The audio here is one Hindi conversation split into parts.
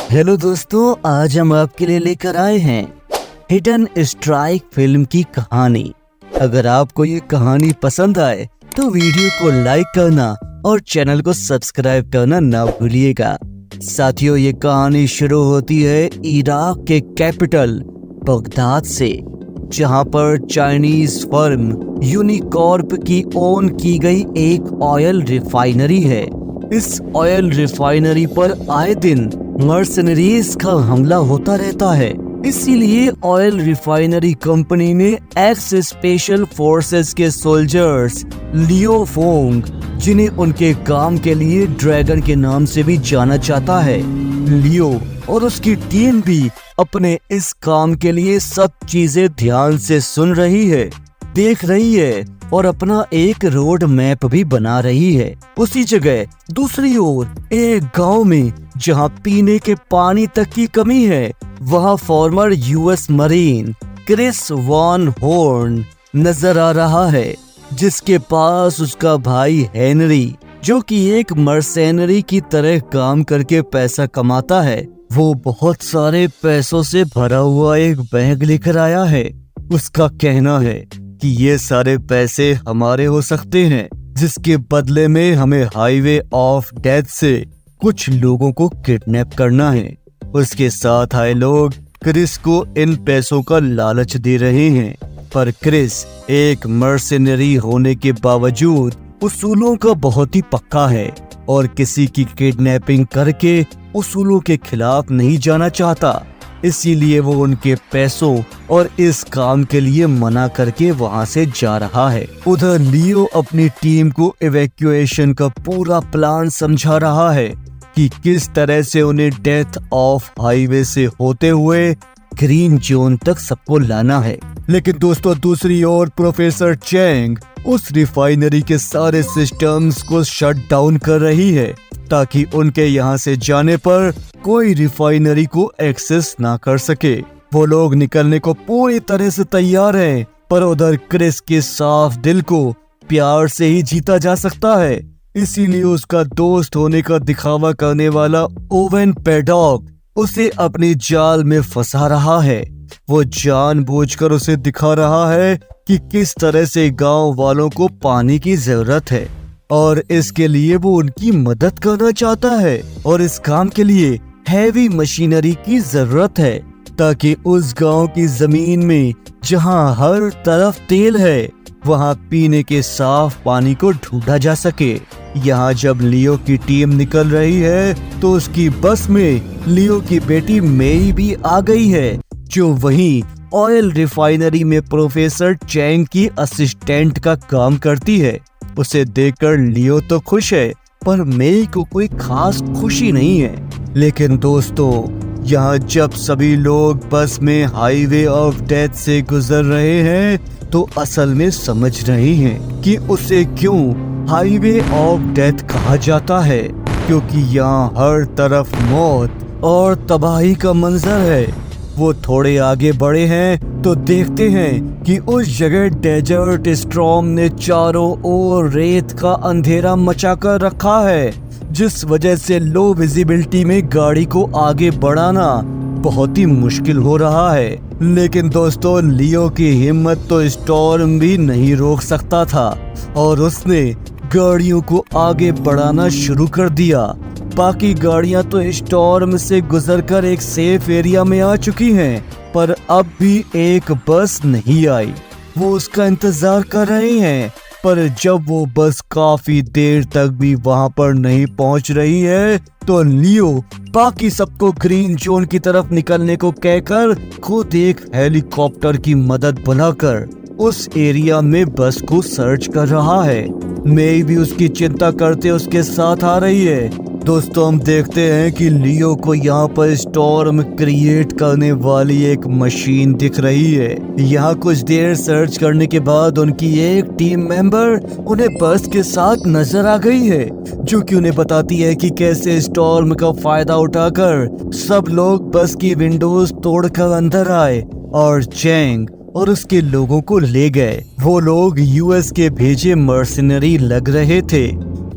हेलो दोस्तों, आज हम आपके लिए लेकर आए हैं हिडन स्ट्राइक फिल्म की कहानी। अगर आपको ये कहानी पसंद आए तो वीडियो को लाइक करना और चैनल को सब्सक्राइब करना ना भूलिएगा। साथियों, ये कहानी शुरू होती है इराक के कैपिटल बगदाद से, जहां पर चाइनीज फर्म यूनिकॉर्प की ओन की गई एक ऑयल रिफाइनरी है। इस ऑयल रिफाइनरी पर आए दिन मर्सनरीज का हमला होता रहता है, इसीलिए ऑयल रिफाइनरी कंपनी ने एक्स स्पेशल फोर्सेस के सोल्जर्स लियो फोंग, जिन्हें उनके काम के लिए ड्रैगन के नाम से भी जाना जाता है, लियो और उसकी टीम भी अपने इस काम के लिए सब चीजें ध्यान से सुन रही है, देख रही है और अपना एक रोड मैप भी बना रही है। उसी जगह दूसरी ओर एक गांव में जहां पीने के पानी तक की कमी है, वहां former US marine Chris Von Horn नजर आ रहा है, जिसके पास उसका भाई हेनरी, जो कि एक मर्सेनरी की तरह काम करके पैसा कमाता है, वो बहुत सारे पैसों से भरा हुआ एक बैग लेकर आया है। उसका कहना है कि ये सारे पैसे हमारे हो सकते हैं, जिसके बदले में हमें हाईवे ऑफ डेथ से कुछ लोगों को किडनैप करना है। उसके साथ आए लोग क्रिस को इन पैसों का लालच दे रहे हैं, पर क्रिस एक मर्सेनरी होने के बावजूद उसूलों का बहुत ही पक्का है और किसी की किडनैपिंग करके उसूलों के खिलाफ नहीं जाना चाहता। इसीलिए वो उनके पैसों और इस काम के लिए मना करके वहां से जा रहा है। उधर लियो अपनी टीम को इवैक्यूएशन का पूरा प्लान समझा रहा है कि किस तरह से उन्हें डेथ ऑफ हाईवे से होते हुए ग्रीन जोन तक सबको लाना है। लेकिन दोस्तों, दूसरी ओर प्रोफेसर चैंग उस रिफाइनरी के सारे सिस्टम्स को शट डाउन कर रही है, ताकि उनके यहाँ से जाने पर कोई रिफाइनरी को एक्सेस ना कर सके। वो लोग निकलने को पूरी तरह से तैयार हैं, पर उधर क्रिस के साफ दिल को प्यार से ही जीता जा सकता है, इसीलिए उसका दोस्त होने का दिखावा करने वाला ओवेन पैडॉक उसे अपनी जाल में फंसा रहा है। वो जानबूझकर उसे दिखा रहा है कि किस तरह से गांव वालों को पानी की जरूरत है और इसके लिए वो उनकी मदद करना चाहता है, और इस काम के लिए हैवी मशीनरी की जरूरत है, ताकि उस गांव की जमीन में जहां हर तरफ तेल है, वहां पीने के साफ पानी को ढूंढा जा सके। यहाँ जब लियो की टीम निकल रही है तो उसकी बस में लियो की बेटी मेई भी आ गई है, जो वहीं ऑयल रिफाइनरी में प्रोफेसर चैंग की असिस्टेंट का काम करती है। उसे देखकर लियो तो खुश है, पर मेई को कोई खास खुशी नहीं है। लेकिन दोस्तों, यहाँ जब सभी लोग बस में हाईवे ऑफ डेथ से गुजर रहे हैं, तो असल में समझ रहे हैं कि उसे क्यों हाईवे ऑफ डेथ कहा जाता है, क्योंकि यहाँ हर तरफ मौत और तबाही का मंजर है। वो थोड़े आगे बढ़े हैं तो देखते हैं कि उस जगह डेजर्ट स्टॉर्म ने चारों ओर रेत का अंधेरा मचा कर रखा है, जिस वजह से लो विजिबिलिटी में गाड़ी को आगे बढ़ाना बहुत ही मुश्किल हो रहा है। लेकिन दोस्तों, लियो की हिम्मत तो स्टॉर्म भी नहीं रोक सकता था और उसने गाड़ियों को आगे बढ़ाना शुरू कर दिया। बाकी गाड़ियां तो स्टॉर्म से गुजरकर एक सेफ एरिया में आ चुकी हैं, पर अब भी एक बस नहीं आई। वो उसका इंतजार कर रहे हैं, पर जब वो बस काफी देर तक भी वहां पर नहीं पहुंच रही है, तो लियो बाकी सबको ग्रीन जोन की तरफ निकलने को कहकर खुद एक हेलीकॉप्टर की मदद बुलाकर उस एरिया में बस को सर्च कर रहा है। मेई भी उसकी चिंता करते उसके साथ आ रही है। दोस्तों, हम देखते हैं कि लियो को यहाँ पर स्टॉर्म क्रिएट करने वाली एक मशीन दिख रही है। यहाँ कुछ देर सर्च करने के बाद उनकी एक टीम मेंबर उन्हें बस के साथ नजर आ गई है, जो कि उन्हें बताती है कि कैसे स्टॉर्म का फायदा उठाकर सब लोग बस की विंडोज तोड़कर अंदर आए और चैंग और उसके लोगों को ले गए। वो लोग यूएस के भेजे मर्सिनरी लग रहे थे,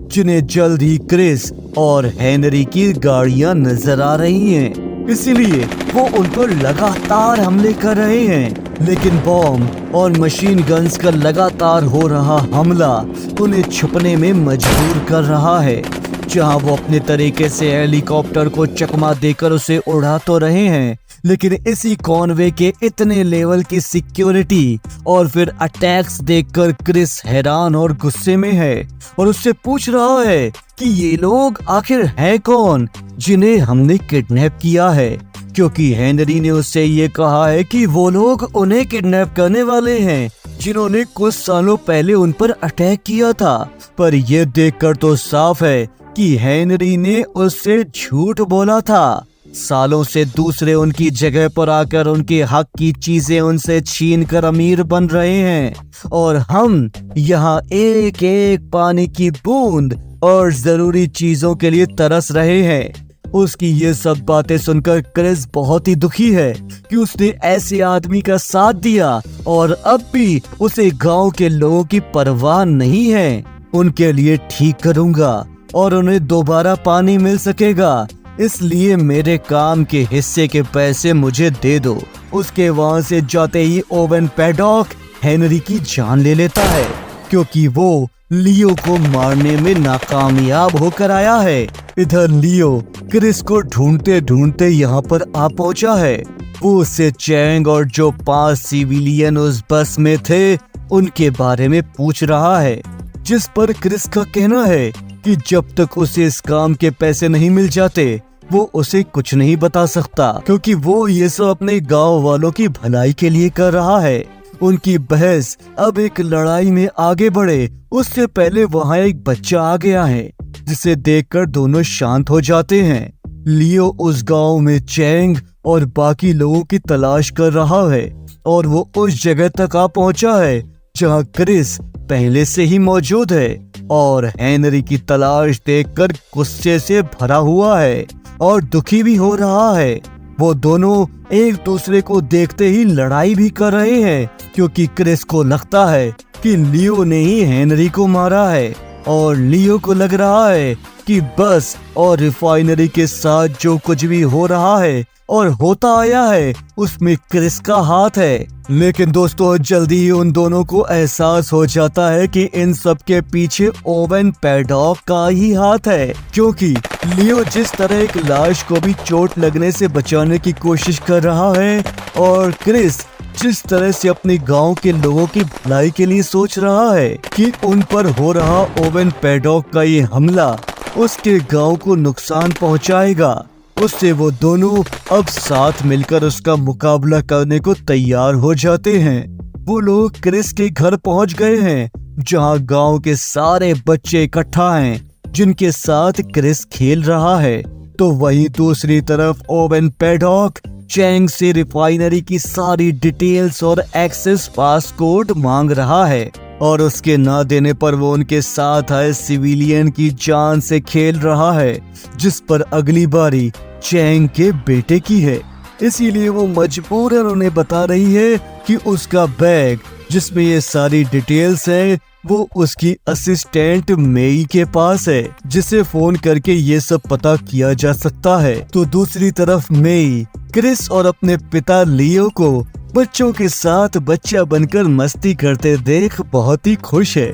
जिन्हें जल्द ही क्रिस और हेनरी की गाड़ियां नजर आ रही हैं। इसीलिए वो उन पर लगातार हमले कर रहे हैं। लेकिन बॉम्ब और मशीन गन्स का लगातार हो रहा हमला उन्हें छुपने में मजबूर कर रहा है। जहां वो अपने तरीके से हेलीकॉप्टर को चकमा देकर उसे उड़ा तो रहे हैं, लेकिन इसी कॉनवे के इतने लेवल की सिक्योरिटी और फिर अटैक्स देखकर क्रिस हैरान और गुस्से में है और उससे पूछ रहा है कि ये लोग आखिर हैं कौन जिन्हें हमने किडनैप किया है, क्योंकि हेनरी ने उससे ये कहा है कि वो लोग उन्हें किडनैप करने वाले हैं जिन्होंने कुछ सालों पहले उन पर अटैक किया था। पर यह देखकर तो साफ है कि हेनरी ने उससे झूठ बोला था। सालों से दूसरे उनकी जगह पर आकर उनके हक की चीजें उनसे छीन कर अमीर बन रहे हैं और हम यहाँ एक एक पानी की बूंद और जरूरी चीजों के लिए तरस रहे हैं। उसकी ये सब बातें सुनकर क्रिस बहुत ही दुखी है कि उसने ऐसे आदमी का साथ दिया और अब भी उसे गांव के लोगों की परवाह नहीं है। उनके लिए ठीक करूंगा और उन्हें दोबारा पानी मिल सकेगा, इसलिए मेरे काम के हिस्से के पैसे मुझे दे दो। उसके वहाँ से जाते ही ओवेन पैडॉक हेनरी की जान ले लेता है, क्योंकि वो लियो को मारने में नाकामयाब होकर आया है। इधर लियो क्रिस को ढूंढते ढूंढते यहाँ पर आ पहुँचा है। वो उससे चैंग और जो 5 सिविलियन उस बस में थे उनके बारे में पूछ रहा है, जिस पर क्रिस का कहना है कि जब तक उसे इस काम के पैसे नहीं मिल जाते वो उसे कुछ नहीं बता सकता, क्योंकि वो ये सब अपने गांव वालों की भलाई के लिए कर रहा है। उनकी बहस अब एक लड़ाई में आगे बढ़े उससे पहले वहाँ एक बच्चा आ गया है, जिसे देखकर दोनों शांत हो जाते हैं। लियो उस गांव में चैंग और बाकी लोगों की तलाश कर रहा है और वो उस जगह तक आ पहुंचा है जहां क्रिस पहले से ही मौजूद है और हेनरी की तलाश देखकर गुस्से से भरा हुआ है और दुखी भी हो रहा है। वो दोनों एक दूसरे को देखते ही लड़ाई भी कर रहे हैं, क्योंकि क्रिस को लगता है कि लियो ने ही हेनरी को मारा है और लियो को लग रहा है कि बस और रिफाइनरी के साथ जो कुछ भी हो रहा है और होता आया है उसमें क्रिस का हाथ है। लेकिन दोस्तों जल्दी ही उन दोनों को एहसास हो जाता है कि इन सब के पीछे ओवेन पैडॉक का ही हाथ है, क्योंकि लियो जिस तरह एक लाश को भी चोट लगने से बचाने की कोशिश कर रहा है और क्रिस जिस तरह से अपने गांव के लोगों की भलाई के लिए सोच रहा है कि उन पर हो रहा ओवेन पैडॉक का ये हमला उसके गांव को नुकसान पहुंचाएगा, उससे वो दोनों अब साथ मिलकर उसका मुकाबला करने को तैयार हो जाते हैं। वो लोग क्रिस के घर पहुंच गए हैं, जहां गांव के सारे बच्चे इकट्ठा हैं जिनके साथ क्रिस खेल रहा है। तो वहीं दूसरी तरफ ओवेन पैडॉक चैंग से रिफाइनरी की सारी डिटेल्स और एक्सेस पासकोड मांग रहा है और उसके ना देने पर वो उनके साथ आए सिविलियन की जान से खेल रहा है, जिस पर अगली बारी चैंग के बेटे की है। इसीलिए वो मजबूरन उन्हें बता रही है कि उसका बैग जिसमें ये सारी डिटेल्स है वो उसकी असिस्टेंट मेई के पास है, जिसे फोन करके ये सब पता किया जा सकता है। तो दूसरी तरफ मेई क्रिस और अपने पिता लियो को बच्चों के साथ बच्चा बनकर मस्ती करते देख बहुत ही खुश है।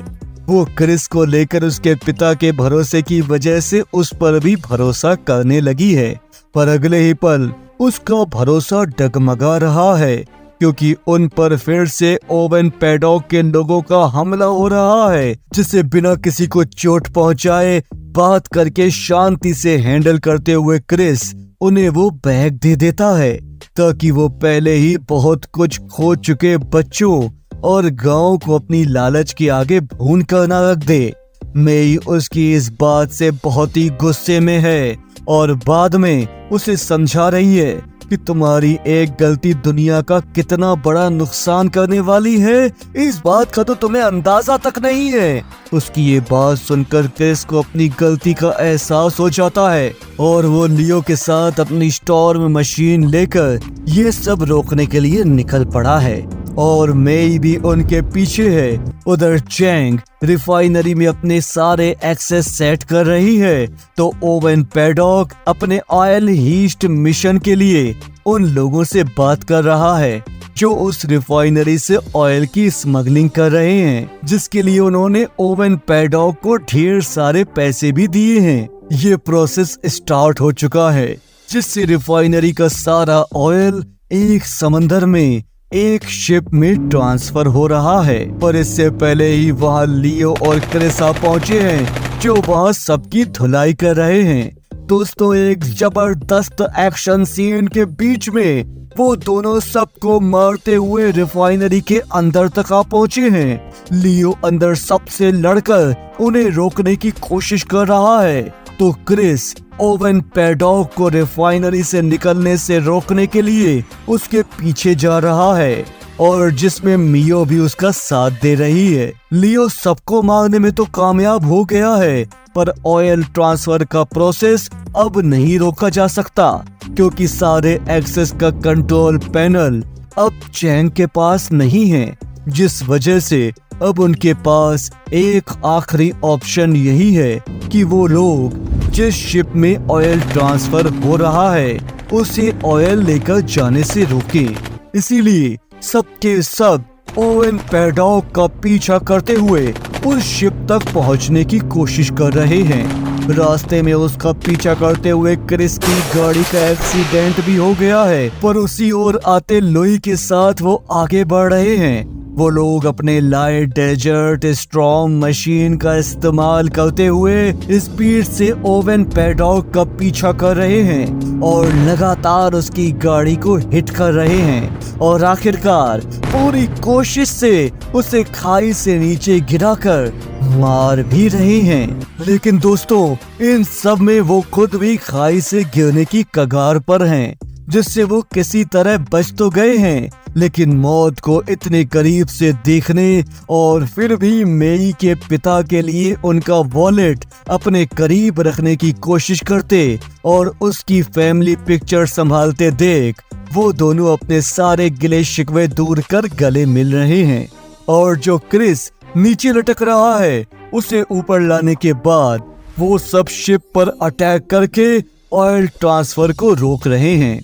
वो क्रिस को लेकर उसके पिता के भरोसे की वजह से उस पर भी भरोसा करने लगी है, पर अगले ही पल उसका भरोसा डगमगा रहा है, क्योंकि उन पर फिर से ओवेन पैडॉक के लोगों का हमला हो रहा है, जिसे बिना किसी को चोट पहुंचाए बात करके शांति से हैंडल करते हुए क्रिस उन्हें वो बैग दे देता है, ताकि वो पहले ही बहुत कुछ खो चुके बच्चों और गांव को अपनी लालच के आगे भून कर न रख दे। मेई उसकी इस बात से बहुत ही गुस्से में है और बाद में उसे समझा रही है कि तुम्हारी एक गलती दुनिया का कितना बड़ा नुकसान करने वाली है, इस बात का तो तुम्हें अंदाजा तक नहीं है। उसकी ये बात सुनकर क्रिस को अपनी गलती का एहसास हो जाता है और वो लियो के साथ अपनी स्टॉर्म मशीन लेकर ये सब रोकने के लिए निकल पड़ा है और मेई भी उनके पीछे है। उधर चैंग रिफाइनरी में अपने सारे एक्सेस सेट कर रही है, तो ओवेन पैडॉक अपने ऑयल हीस्ट मिशन के लिए उन लोगों से बात कर रहा है जो उस रिफाइनरी से ऑयल की स्मगलिंग कर रहे हैं, जिसके लिए उन्होंने ओवेन पैडॉक को ढेर सारे पैसे भी दिए हैं। ये प्रोसेस स्टार्ट हो चुका है, जिससे रिफाइनरी का सारा ऑयल एक समंदर में एक शिप में ट्रांसफर हो रहा है। पर इससे पहले ही वहाँ लियो और क्रिस आ पहुँचे हैं, जो वहाँ सबकी धुलाई कर रहे हैं। दोस्तों, एक जबरदस्त एक्शन सीन के बीच में वो दोनों सबको मारते हुए रिफाइनरी के अंदर तक आ पहुँचे हैं। लियो अंदर सबसे लड़कर उन्हें रोकने की कोशिश कर रहा है, तो क्रिस ओवेन पैडॉक को रिफाइनरी से निकलने से रोकने के लिए उसके पीछे जा रहा है, और जिसमें मियो भी उसका साथ दे रही है। लियो सबको मारने में तो कामयाब हो गया है, पर ऑयल ट्रांसफर का प्रोसेस अब नहीं रोका जा सकता, क्योंकि सारे एक्सेस का कंट्रोल पैनल अब चैंग के पास नहीं है, जिस वजह से अब उनके पास एक आखिरी ऑप्शन यही है कि वो लोग जिस शिप में ऑयल ट्रांसफर हो रहा है उसे ऑयल लेकर जाने से रोकें। इसीलिए सबके सब ओवेन पैडॉक का पीछा करते हुए उस शिप तक पहुंचने की कोशिश कर रहे हैं। रास्ते में उसका पीछा करते हुए क्रिस की गाड़ी का एक्सीडेंट भी हो गया है, पर उसी ओर आते लुई के साथ वो आगे बढ़ रहे हैं। वो लोग अपने लाइट डेजर्ट स्ट्रॉन्ग मशीन का इस्तेमाल करते हुए स्पीड से ओवेन पैडॉक का पीछा कर रहे हैं और लगातार उसकी गाड़ी को हिट कर रहे हैं, और आखिरकार पूरी कोशिश से उसे खाई से नीचे गिराकर मार भी रहे हैं। लेकिन दोस्तों, इन सब में वो खुद भी खाई से गिरने की कगार पर हैं, जिससे वो किसी तरह बच तो गए हैं, लेकिन मौत को इतने करीब से देखने और फिर भी मेई के पिता के लिए उनका वॉलेट अपने करीब रखने की कोशिश करते और उसकी फैमिली पिक्चर संभालते देख वो दोनों अपने सारे गिले शिकवे दूर कर गले मिल रहे हैं। और जो क्रिस नीचे लटक रहा है, उसे ऊपर लाने के बाद वो सब शिप पर अटैक करके ऑयल ट्रांसफर को रोक रहे हैं।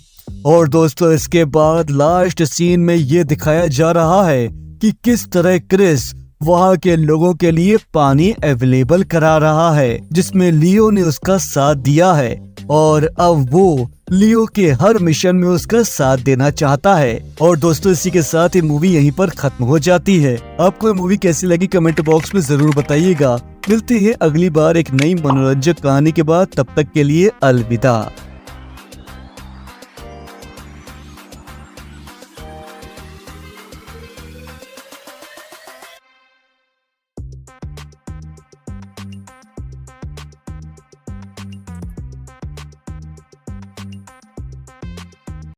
और दोस्तों, इसके बाद लास्ट सीन में ये दिखाया जा रहा है कि किस तरह क्रिस वहाँ के लोगों के लिए पानी अवेलेबल करा रहा है, जिसमें लियो ने उसका साथ दिया है, और अब वो लियो के हर मिशन में उसका साथ देना चाहता है। और दोस्तों, इसी के साथ ये मूवी यहीं पर खत्म हो जाती है। आपको ये मूवी कैसी लगी कमेंट बॉक्स में जरूर बताइएगा। मिलते हैं अगली बार एक नई मनोरंजक कहानी के बाद, तब तक के लिए अलविदा।